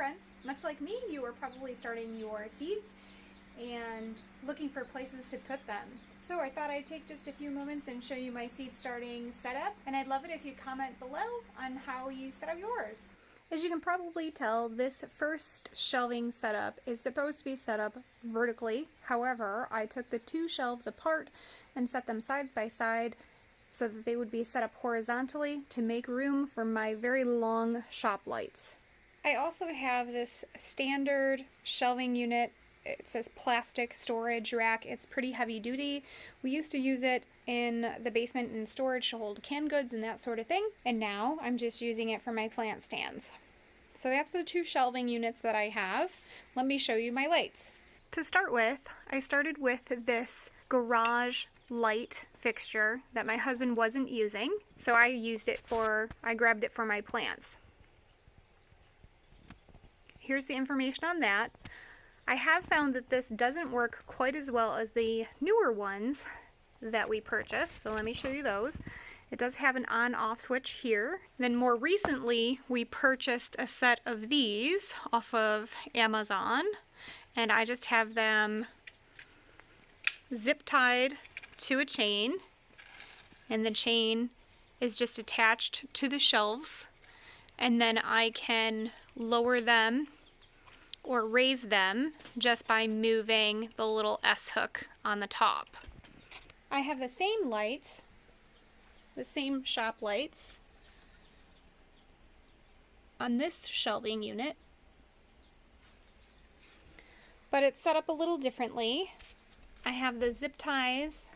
friends. Much like me, you are probably starting your seeds and looking for places to put them. So I thought I'd take just a few moments and show you my seed starting setup, and I'd love it if you comment below on how you set up yours. As you can probably tell, this first shelving setup is supposed to be set up vertically. However, I took the two shelves apart and set them side by side so that they would be set up horizontally to make room for my very long shop lights. I also have this standard shelving unit. It says plastic storage rack. It's pretty heavy duty. We used to use it in the basement in storage to hold canned goods and that sort of thing. And now I'm just using it for my plant stands. So that's the two shelving units that I have. Let me show you my lights. To start with, I started with this garage light fixture that my husband wasn't using. So I grabbed it for my plants. Here's the information on that. I have found that this doesn't work quite as well as the newer ones that we purchased, so let me show you those. It does have an on-off switch here. Then more recently, we purchased a set of these off of Amazon, and I just have them zip-tied to a chain, and the chain is just attached to the shelves, and then I can lower them or raise them just by moving the little S-hook on the top. I have the same lights, the same shop lights on this shelving unit, but it's set up a little differently. I have the zip ties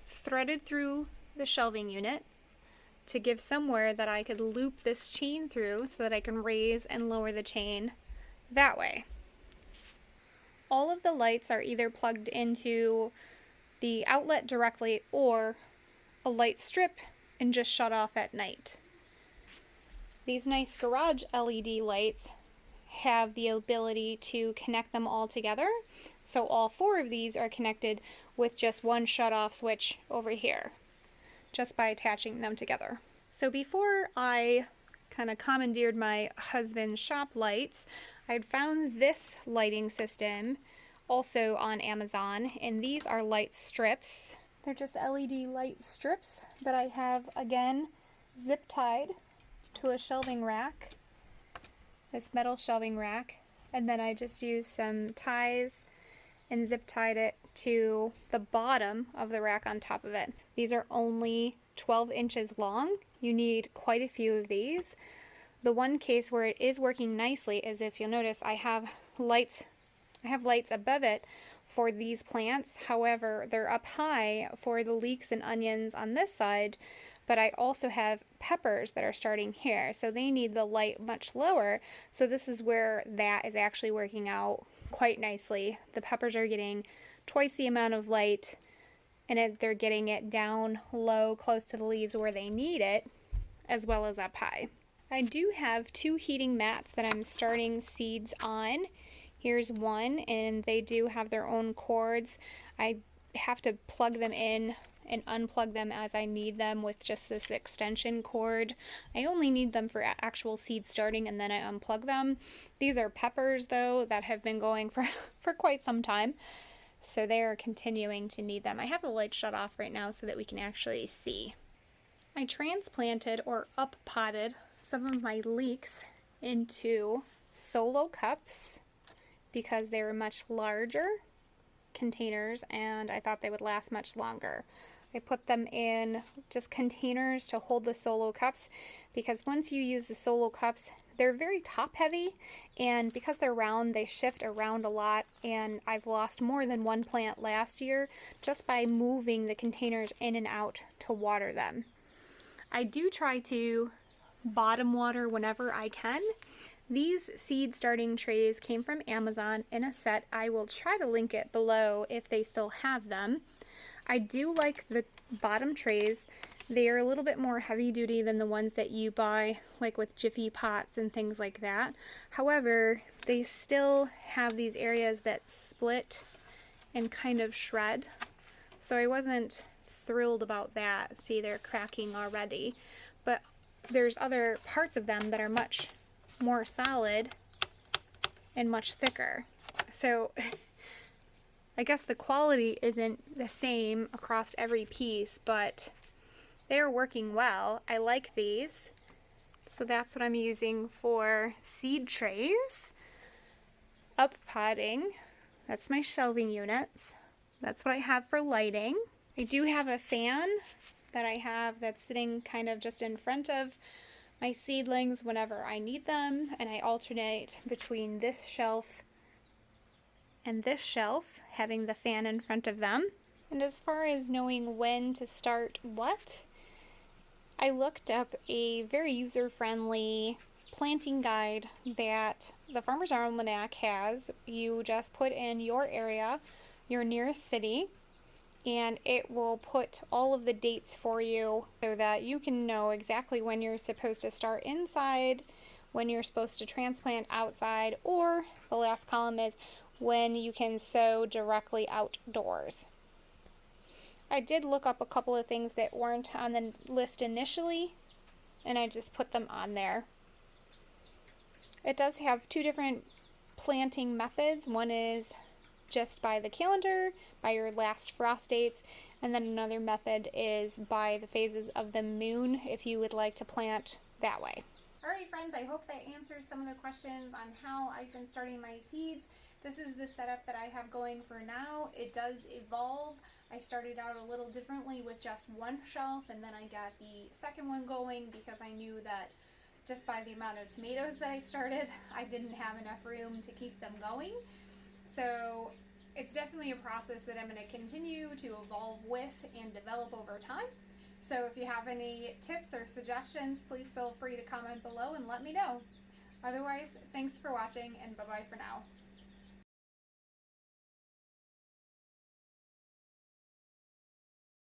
threaded through the shelving unit to give somewhere that I could loop this chain through so that I can raise and lower the chain that way. All of the lights are either plugged into the outlet directly or a light strip and just shut off at night. These nice garage LED lights have the ability to connect them all together. So all four of these are connected with just one shut-off switch over here, just by attaching them together. So before I kind of commandeered my husband's shop lights, I'd found this lighting system also on Amazon, and these are light strips. They're just LED light strips that I have, again, zip tied to a shelving rack, this metal shelving rack, and then I just used some ties and zip tied it to the bottom of the rack on top of it. These are only 12 inches long. You need quite a few of these. The one case where it is working nicely is, if you'll notice, I have lights above it for these plants. However, they're up high for the leeks and onions on this side, but I also have peppers that are starting here, so they need the light much lower. So this is where that is actually working out quite nicely. The peppers are getting twice the amount of light, and they're getting it down low, close to the leaves where they need it, as well as up high. I do have two heating mats that I'm starting seeds on. Here's one, and they do have their own cords. I have to plug them in and unplug them as I need them with just this extension cord. I only need them for actual seed starting, and then I unplug them. These are peppers, though, that have been going for quite some time, so they are continuing to need them. I have the light shut off right now so that we can actually see. I transplanted or up potted some of my leeks into solo cups because they were much larger containers and I thought they would last much longer. I put them in just containers to hold the solo cups because once you use the solo cups, they're very top heavy, and because they're round, they shift around a lot, and I've lost more than one plant last year just by moving the containers in and out to water them. I do try to bottom water whenever I can. These seed starting trays came from Amazon in a set. I will try to link it below if they still have them. I do like the bottom trays. They are a little bit more heavy duty than the ones that you buy like with Jiffy pots and things like that. However, they still have these areas that split and kind of shred. So I wasn't thrilled about that. See, they're cracking already. But there's other parts of them that are much more solid and much thicker. So I guess the quality isn't the same across every piece, but they're working well. I like these. So that's what I'm using for seed trays. Up potting, that's my shelving units. That's what I have for lighting. I do have a fan that I have that's sitting kind of just in front of my seedlings whenever I need them, and I alternate between this shelf and this shelf, having the fan in front of them. And as far as knowing when to start what, I looked up a very user-friendly planting guide that the Farmer's Almanac has. You just put in your area, your nearest city, and it will put all of the dates for you so that you can know exactly when you're supposed to start inside, when you're supposed to transplant outside, or the last column is when you can sow directly outdoors. I did look up a couple of things that weren't on the list initially, and I just put them on there. It does have two different planting methods. One is just by the calendar, by your last frost dates, and then another method is by the phases of the moon if you would like to plant that way. Alright friends, I hope that answers some of the questions on how I've been starting my seeds. This is the setup that I have going for now. It does evolve. I started out a little differently with just one shelf, and then I got the second one going because I knew that just by the amount of tomatoes that I started, I didn't have enough room to keep them going. So it's definitely a process that I'm going to continue to evolve with and develop over time. So if you have any tips or suggestions, please feel free to comment below and let me know. Otherwise, thanks for watching, and bye-bye for now.